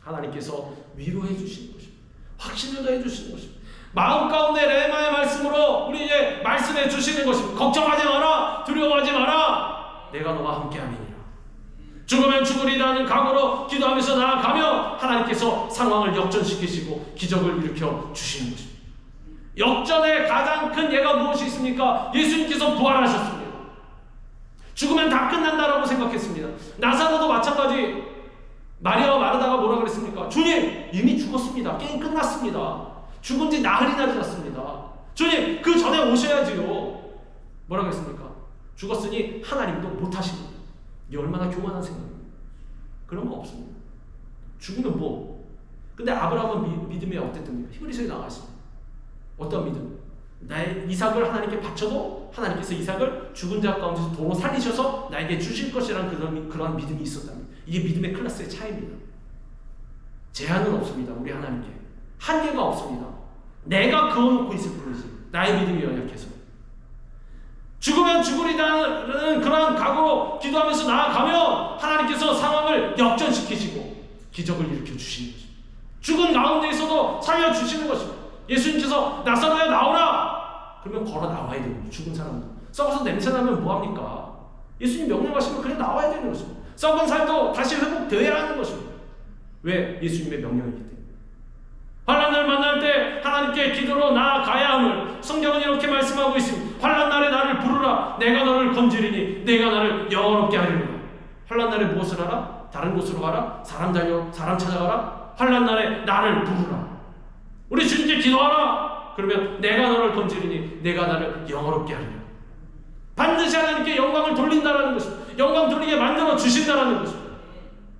하나님께서 위로해 주시는 것입니다. 확신을 더해 주시는 것입니다. 마음 가운데 레마의 말씀으로 우리에게 말씀해 주시는 것입니다. 걱정하지 마라. 두려워하지 마라. 내가 너와 함께함이니라. 죽으면 죽으리라는 각오로 기도하면서 나아가며 하나님께서 상황을 역전시키시고 기적을 일으켜 주시는 것입니다. 역전의 가장 큰 예가 무엇이 있습니까? 예수님께서 부활하셨습니다. 죽으면 다 끝난다라고 생각했습니다. 나사로도 마찬가지. 마리아와 마르다가 뭐라 그랬습니까? 주님, 이미 죽었습니다. 게임 끝났습니다. 죽은 지 나흘이나 지났습니다. 주님, 그 전에 오셔야지요. 뭐라 그랬습니까? 죽었으니 하나님도 못하십니다. 이게 얼마나 교만한 생각입니까? 그런 거 없습니다. 죽으면 뭐? 근데 아브라함은 믿음이 어땠습니까? 히브리서에 나와 있습니다. 어떤 믿음? 나의 이삭을 하나님께 바쳐도 하나님께서 이삭을 죽은 자 가운데서 도로 살리셔서 나에게 주실 것이라는 그런 믿음이 있었답니다. 이게 믿음의 클래스의 차이입니다. 제한은 없습니다. 우리 하나님께 한계가 없습니다. 내가 그어놓고 있을 뿐이지. 나의 믿음이 연약해서 죽으면 죽으리라는 그러한 각오로 기도하면서 나아가면 하나님께서 상황을 역전시키시고 기적을 일으켜 주시는 것입니다. 죽은 가운데에서도 살려주시는 것입니다. 예수님께서 나사로야 나오라! 그러면 걸어 나와야 됩니다. 죽은 사람도. 썩어서 냄새나면 뭐합니까? 예수님 명령하시면 그냥 나와야 되는 것입니다. 썩은 살도 다시 회복되어야 하는 것입니다. 왜? 예수님의 명령이기 때문에. 환난을 만날 때 하나님께 기도로 나아가야 함을 성경은 이렇게 말씀하고 있습니다. 환난 날에 나를 부르라. 내가 너를 건지리니 내가 나를 영원롭게 하리라. 환난 날에 무엇을 하라? 다른 곳으로 가라? 사람 찾아가라? 환난 날에 나를 부르라. 우리 주님께 기도하라. 그러면 내가 너를 건지리니 내가 나를 영원롭게 하리라. 반드시 하나님께 영광을 돌린다라는 것입니다. 영광 돌리게 만들어 주신다라는 것입니다.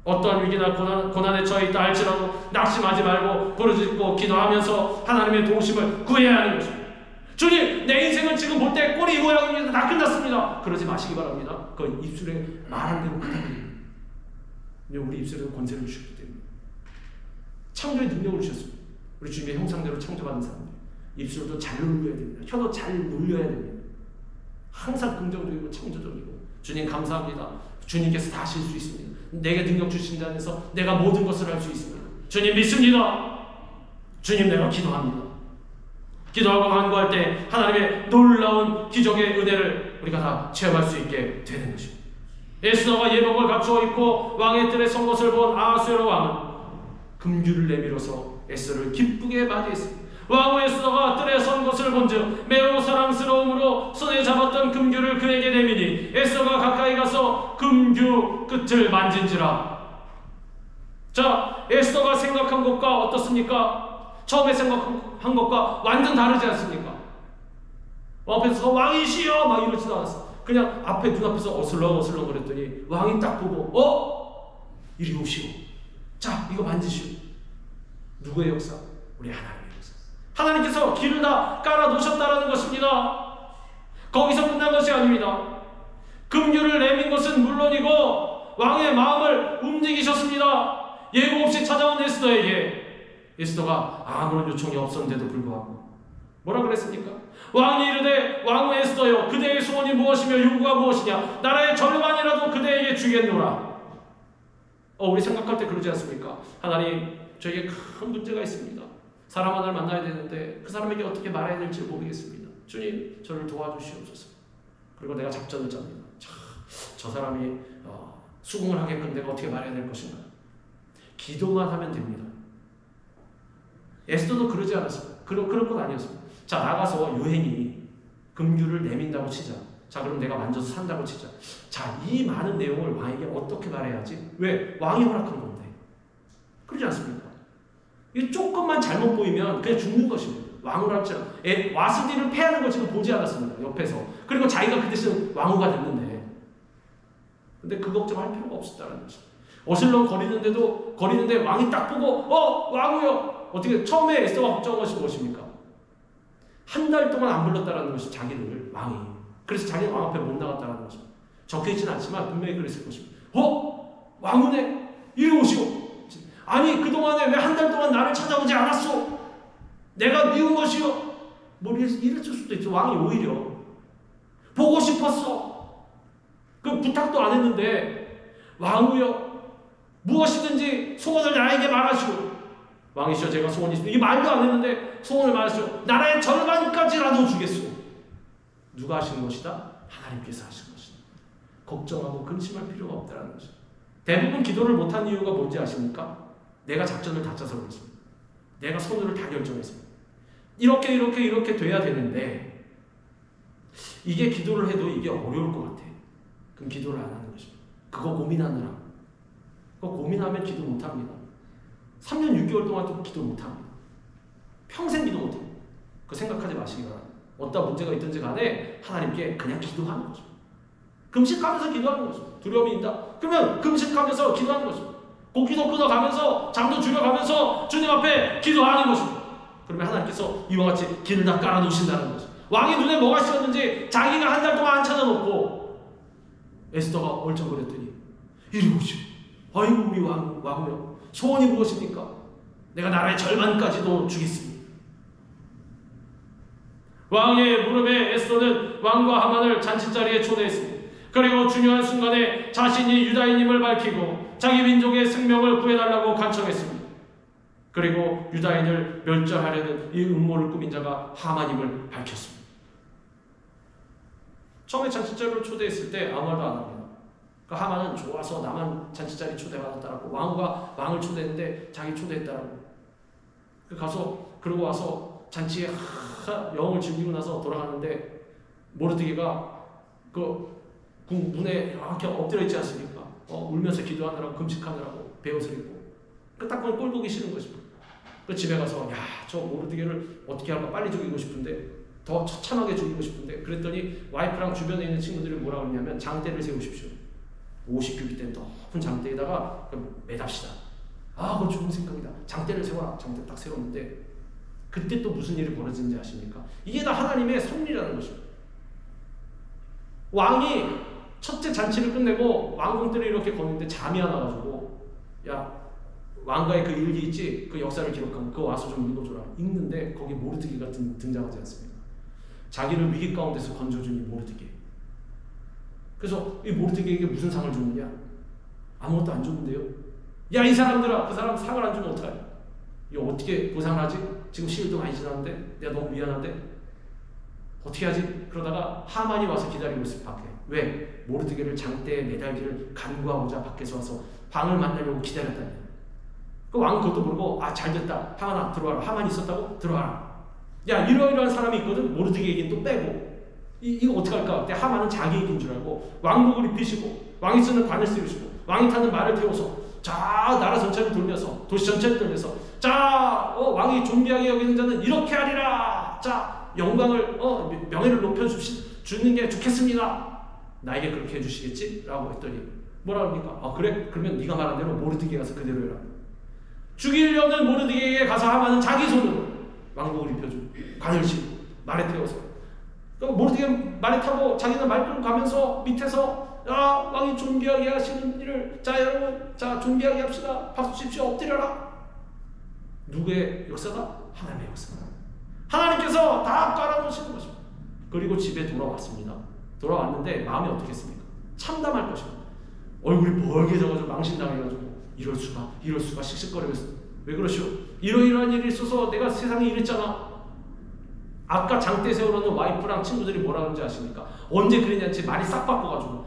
어떠한 위기나 고난에 처해 있다 할지라도 낙심하지 말고 부르짖고 기도하면서 하나님의 도우심을 구해야 하는 것입니다. 주님, 내 인생은 지금 볼 때 꼬리 모양입니다. 다 끝났습니다. 그러지 마시기 바랍니다. 그건 입술에 말한 대로 그대로입니다. 우리 입술에는 권세를 주셨기 때문에 창조의 능력을 주셨습니다. 우리 주님의 형상대로 창조받은 사람들 입술도 잘 눌려야 됩니다. 혀도 잘 눌려야 됩니다. 항상 긍정적이고 창조적이고 주님 감사합니다. 주님께서 다 하실 수 있습니다. 내게 능력 주신 자 안에서 내가 모든 것을 할 수 있습니다. 주님 믿습니다. 주님 내가 기도합니다. 기도하고 간구할 때 하나님의 놀라운 기적의 은혜를 우리가 다 체험할 수 있게 되는 것입니다. 에스더가 예복을 갖추어 입고 왕의 뜰에 선 것을 본 아하수에로 왕은 금규를 내밀어서 에스더를 기쁘게 맞이했습니다. 왕후 에스더가 뜰에 선 것을 본즉 매우 사랑스러움으로 손에 잡았던 금규를 그에게 내미니 에스더가 가까이 가서 금규 끝을 만진지라. 자, 에스더가 생각한 것과 어떻습니까? 처음에 생각한 것과 완전 다르지 않습니까? 앞에서 왕이시여 막 이러지도 않았어. 그냥 앞에 눈앞에서 어슬렁어슬렁 거렸더니 왕이 딱 보고 이리 오시오. 자, 이거 만지시오. 누구의 역사? 우리 하나님의 역사. 하나님께서 길을 다 깔아놓으셨다는 것입니다. 거기서 끝난 것이 아닙니다. 금규를 내민 것은 물론이고 왕의 마음을 움직이셨습니다. 예고 없이 찾아온 에스더에게 에스더가 아무런 요청이 없었는데도 불구하고 뭐라 그랬습니까? 왕이 이르되 왕후 에스더여 그대의 소원이 무엇이며 요구가 무엇이냐 나라의 절반이라도 그대에게 주겠노라. 우리 생각할 때 그러지 않습니까? 하나님 저에게 큰 문제가 있습니다. 사람 하나를 만나야 되는데 그 사람에게 어떻게 말해야 될지 모르겠습니다. 주님 저를 도와주시옵소서. 그리고 내가 작전을 짭니다. 저 사람이 수긍을 하게끔 내가 어떻게 말해야 될 것인가. 기도만 하면 됩니다. 에스더도 그러지 않았어요. 그런 건 아니었습니다. 자, 나가서 요행이 금규를 내민다고 치자. 자, 그럼 내가 만져서 산다고 치자. 자, 이 많은 내용을 왕에게 어떻게 말해야지? 왜? 왕이 허락한 건데. 그러지 않습니까? 이 조금만 잘못 보이면 그냥 죽는 것입니다. 왕후를 합쳐 와스디를 패하는 걸 지금 보지 않았습니다. 옆에서. 그리고 자기가 그 대신 왕후가 됐는데. 근데 그 걱정할 필요가 없었다는 거죠. 어슬렁 거리는데 왕이 딱 보고 왕후요. 어떻게 처음에 에스더가 걱정한 것이 무엇입니까? 한 달 동안 안 불렀다라는 것이 자기를 왕이. 그래서 자기는 왕 앞에 못 나갔다는 것입니다. 적혀있지는 않지만 분명히 그랬을 것입니다. 왕후네 이리 오시오. 아니 그동안에 왜 한 달 동안 나를 찾아오지 않았소? 내가 미운 것이요. 뭐 이랬을 수도 있죠. 왕이 오히려 보고 싶었어. 그 부탁도 안 했는데 왕후여 무엇이든지 소원을 나에게 말하시오. 왕이시여 제가 소원이 있습니다. 이 말도 안 했는데 소원을 말하시오. 나라의 절반까지라도 주겠소. 누가 하시는 것이다? 하나님께서 하시는 것이다. 걱정하고 근심할 필요가 없다는 것이다. 대부분 기도를 못한 이유가 뭔지 아십니까? 내가 작전을 다 짜서 그렇습니다. 내가 손으로 다 결정했습니다. 이렇게 돼야 되는데 이게 기도를 해도 이게 어려울 것 같아. 그럼 기도를 안 하는 것입니다. 그거 고민하느라. 그거 고민하면 기도 못합니다. 3년 6개월 동안 기도 못합니다. 평생 기도 못합니다. 그거 생각하지 마시기 바랍니다. 어떤 문제가 있든지 간에 하나님께 그냥 기도하는 것입니다. 금식하면서 기도하는 것입니다. 두려움이 있다? 그러면 금식하면서 기도하는 것입니다. 고기도 끊어가면서 잠도 줄여가면서 주님 앞에 기도하는 것입니다. 그러면 하나님께서 이와 같이 길을 다 깔아놓으신다는 것입니다. 왕의 눈에 뭐가 씌었는지 자기가 한 달 동안 안 찾아놓고 에스더가 얼쩡거렸더니 이리 오시오. 아이고 우리 왕이여 소원이 무엇입니까? 내가 나라의 절반까지도 주겠습니다. 왕의 무릎에 에스더는 왕과 하만을 잔치자리에 초대했습니다. 그리고 중요한 순간에 자신이 유다인임을 밝히고 자기 민족의 생명을 구해달라고 간청했습니다. 그리고 유다인을 멸절하려는 이 음모를 꾸민 자가 하만임을 밝혔습니다. 처음에 잔치자리로 초대했을 때 아무 말도 안 합니다. 그러니까 하만은 좋아서 나만 잔치자리 초대받았다라고 왕을 초대했는데 자기 초대했다라고 그러고 와서 잔치에 영을 즐기고 나서 돌아가는데 모르드게가 그 문에 이렇게 엎드려 있지 않습니까? 울면서 기도하느라고 금식하느라고 베옷을 입고 딱 보면 꼴 보기 싫은 것입니다. 그 집에 가서 저 모르드게를 어떻게 할까 빨리 죽이고 싶은데 더 처참하게 죽이고 싶은데 그랬더니 와이프랑 주변에 있는 친구들이 뭐라고 했냐면 장대를 세우십시오. 50규빗 된 높은 장대에다가 매답시다. 그건 좋은 생각이다. 장대를 세워라. 장대 딱 세웠는데 그때 또 무슨 일이 벌어지는지 아십니까? 이게 다 하나님의 섭리라는 것입니다. 왕이 첫째 잔치를 끝내고 왕궁들이 이렇게 걷는데 잠이 안 와가지고 왕가의 그 일기 있지? 그 역사를 기록한 그거 와서 좀 읽어줘라. 읽는데 거기 모르드게가 등장하지 않습니까? 자기를 위기 가운데서 건져준 이 모르드게. 그래서 이 모르드게에게 무슨 상을 줬느냐? 아무것도 안 줬는데요. 이 사람들아, 그 사람 상을 안 주면 어떡하냐? 이거 어떻게 보상하지? 지금 시일도 많이 지났는데 내가 너무 미안한데 어떻게 하지? 그러다가 하만이 와서 기다리고 있을 밖에. 왜? 모르드게를 장대에 매달기를 간구하고자 밖에서 와서 방을 만나려고 기다렸다는 거예요. 그 왕은 그것도 모르고 잘됐다. 하만아 들어와라. 하만이 있었다고? 들어와라. 이러이러한 사람이 있거든. 모르드게에겐 또 빼고 이거 어떡할까? 그때 하만은 자기 얘기인 줄 알고 왕복을 입히시고 왕이 쓰는 관을 쓰시고 왕이 타는 말을 태워서 나라 전체를 돌면서 도시 전체를 돌면서 왕이 존귀하게 여기는 자는 이렇게 하리라. 영광을 명예를 높여주는 게 좋겠습니다. 나에게 그렇게 해주시겠지? 라고 했더니 뭐라 합니까? 그래? 그러면 네가 말한 대로 모르드게 가서 그대로 해라. 죽이려는 모르드게에게 가서 하만은 자기 손으로 왕복을 입혀주고 관을 씌우고 말에 태워서 모르드게 말에 타고 자기는 말 끌고 가면서 밑에서 왕이 존귀하게 하시는 일을 여러분 존귀하게 합시다. 박수 칩시오. 엎드려라. 누구의 역사다? 하나님의 역사다. 하나님께서 다 깔아놓으시는 것입니다. 그리고 집에 돌아왔습니다. 돌아왔는데 마음이 어떻겠습니까? 참담할 것입니다. 얼굴이 벌게져가지고 망신당해가지고 이럴 수가 씩씩거리면서 왜 그러시오? 이러이러한 일이 있어서 내가 세상에 이랬잖아. 아까 장대 세우려는 와이프랑 친구들이 뭐라 그런지 아십니까? 언제 그랬냐지 말이 싹 바꿔가지고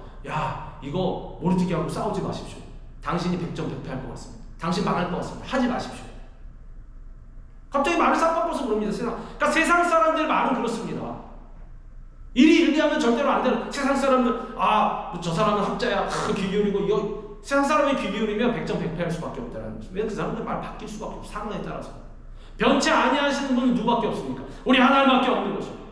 이거 모르드게하고 싸우지 마십시오. 당신이 백전백패할 것 같습니다. 당신 망할 것 같습니다. 하지 마십시오. 갑자기 말을 싹 바꿔서 그럽니다. 그러니까 세상 사람들 말은 그렇습니다. 일이 일리하면 절대로 안 되는 세상 사람들 저 사람은 학자야 귀 기울이고 이거 세상 사람이 귀 기울이면 백전백패할 수밖에 없다는 거죠. 왜 그 사람들 말 바뀔 수밖에 없어. 상황에 따라서 변치 아니하시는 분은 누구밖에 없습니까? 우리 하나님밖에 없는 것입니다.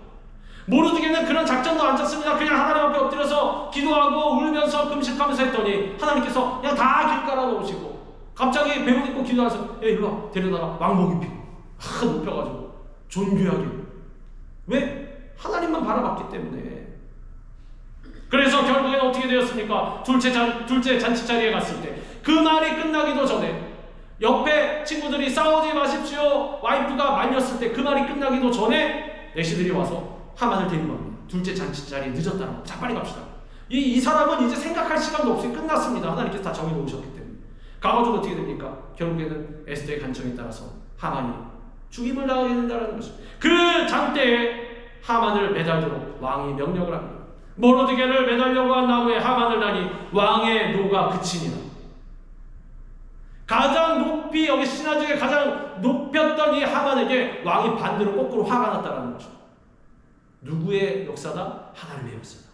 모르드게는 그런 작전도 안 짰습니다. 그냥 하나님 앞에 엎드려서 기도하고 울면서 금식하면서 했더니 하나님께서 그냥 다 길 깔아놓으시고 갑자기 배옷 입고 기도하면서 일로 와 데려다가 왕복 입히고 높여가지고 존귀하게. 왜? 하나님만 바라봤기 때문에. 그래서 결국엔 어떻게 되었습니까? 둘째 잔치 자리에 갔을 때 그 말이 끝나기도 전에 옆에 친구들이 싸우지 마십시오 와이프가 말렸을 때 그 말이 끝나기도 전에 내시들이 와서 하만을 데리고 갑니다. 둘째 잔치 자리에 늦었다는 거. 자 빨리 갑시다. 이 사람은 이제 생각할 시간도 없어요. 끝났습니다. 하나님께서 다 정해놓으셨기 때문에. 가가지고 어떻게 됩니까? 결국에는 에스더의 간청에 따라서 하만이 죽임을 당하게 된다는 것입니다. 그 장대에 하만을 매달도록 왕이 명령을 합니다. 모르드게를 매달려고 한 나무에 하만을 다니 왕의 노가 그치니라. 가장 높이 여기 신하 중에 가장 높였던 이 하만에게 왕이 반대로 거꾸로 화가 났다는 거죠. 누구의 역사다? 하나님의 역사다.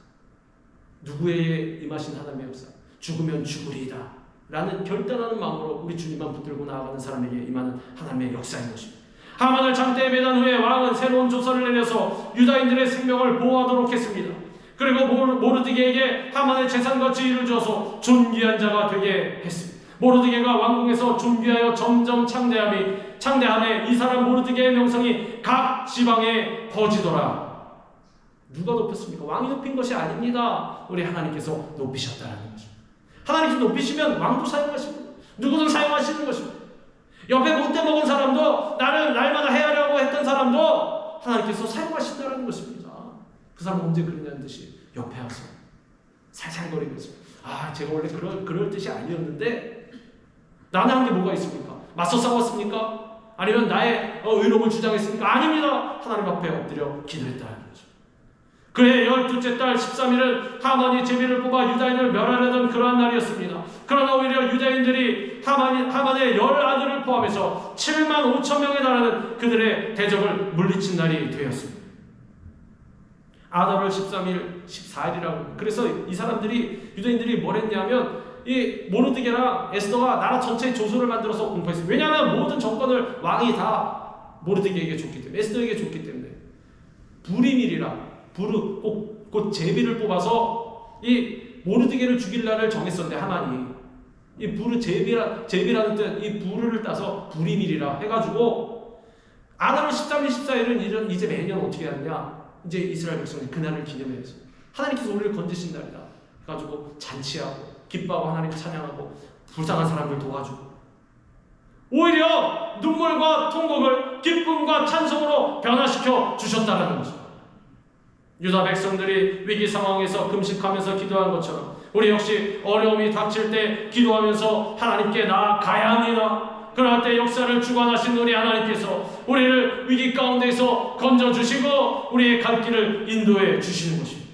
누구의 임하신 하나님의 역사? 죽으면 죽으리이다 라는 결단하는 마음으로 우리 주님만 붙들고 나아가는 사람에게 임하는 하나님의 역사인 것입니다. 하만을 장대에 매단 후에 왕은 새로운 조서를 내려서 유다인들의 생명을 보호하도록 했습니다. 그리고 모르드게에게 하만의 재산과 지위를 주어서 존귀한 자가 되게 했습니다. 모르드게가 왕궁에서 존귀하여 점점 창대함에 이 사람 모르드게의 명성이 각 지방에 퍼지더라. 누가 높였습니까? 왕이 높인 것이 아닙니다. 우리 하나님께서 높이셨다는 거죠. 하나님께서 높이시면 왕도 사용하십니다. 누구든 사용하시는 것입니다. 옆에 못돼 먹은 사람도 나를 날마다 헤아려고 했던 사람도 하나님께서 사용하신다는 것입니다. 그 사람 언제 그러냐는 듯이 옆에 와서 살살거리면서 제가 원래 그럴 뜻이 아니었는데 나는 한 게 뭐가 있습니까? 맞서 싸웠습니까? 아니면 나의 의로움을 주장했습니까? 아닙니다. 하나님 앞에 엎드려 기도했다는 거죠. 그의 12째 달 13일은 하만이 제비를 뽑아 유다인을 멸하려던 그러한 날이었습니다. 그러나 오히려 유다인들이 하만의 10아들을 포함해서 7만 5천 명에 달하는 그들의 대적을 물리친 날이 되었습니다. 아달월 13일, 14일이라고. 그래서 이 사람들이 유다인들이 뭘 했냐면 이 모르드게랑 에스더가 나라 전체의 조서를 만들어서 공포했습니다. 왜냐하면 모든 정권을 왕이 다 모르드게에게 줬기 때문에, 에스더에게 줬기 때문에. 부리밀이라 곧 제비를 뽑아서 이 모르드게를 죽일 날을 정했었는데 하만이 이 제비라는 뜻, 이 부르를 따서 부리밀이라 해가지고 아달월 13일, 14일은 이제 매년 어떻게 하느냐? 이제 이스라엘 백성이 그날을 기념해서 하나님께서 우리를 건지신 날이다. 그래가지고 잔치하고 기뻐하고 하나님 찬양하고 불쌍한 사람들 도와주고 오히려 눈물과 통곡을 기쁨과 찬송으로 변화시켜 주셨다는 것입니다. 유다 백성들이 위기 상황에서 금식하면서 기도한 것처럼 우리 역시 어려움이 닥칠 때 기도하면서 하나님께 나아가야 합니다. 그럴 때 역사를 주관하신 우리 하나님께서 우리를 위기 가운데서 건져주시고 우리의 갈 길을 인도해 주시는 것입니다.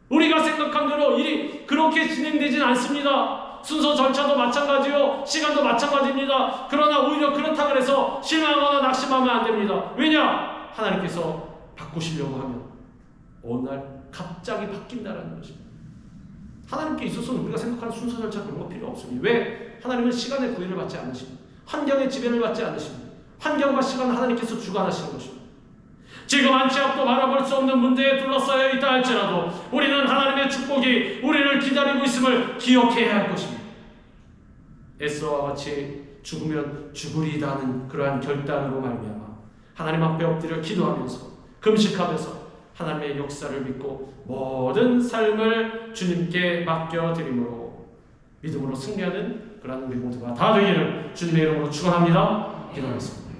우리가 생각한 대로 일이 그렇게 진행되진 않습니다. 순서 절차도 마찬가지요, 시간도 마찬가지입니다. 그러나 오히려 그렇다고 해서 실망하거나 낙심하면 안 됩니다. 왜냐? 하나님께서 바꾸시려고 하면 어느 날 갑자기 바뀐다는 것입니다. 하나님께 있어서는 우리가 생각하는 순서 절차 그런 거 필요 없습니다. 왜? 하나님은 시간의 구애를 받지 않으십니다. 환경의 지배를 받지 않으십니다. 환경과 시간은 하나님께서 주관하시는 것입니다. 지금 한치 앞도 바라볼 수 없는 문제에 둘러싸여 있다 할지라도 우리는 하나님의 축복이 우리를 기다리고 있음을 기억해야 할 것입니다. 에스더와 같이 죽으면 죽으리이다 하는 그러한 결단으로 말미암아 하나님 앞에 엎드려 기도하면서 금식하면서 하나님의 역사를 믿고 모든 삶을 주님께 맡겨드림으로 믿음으로 승리하는 그러한 우리 모두가 다 되기를 주님의 이름으로 축원합니다. 기도하겠습니다.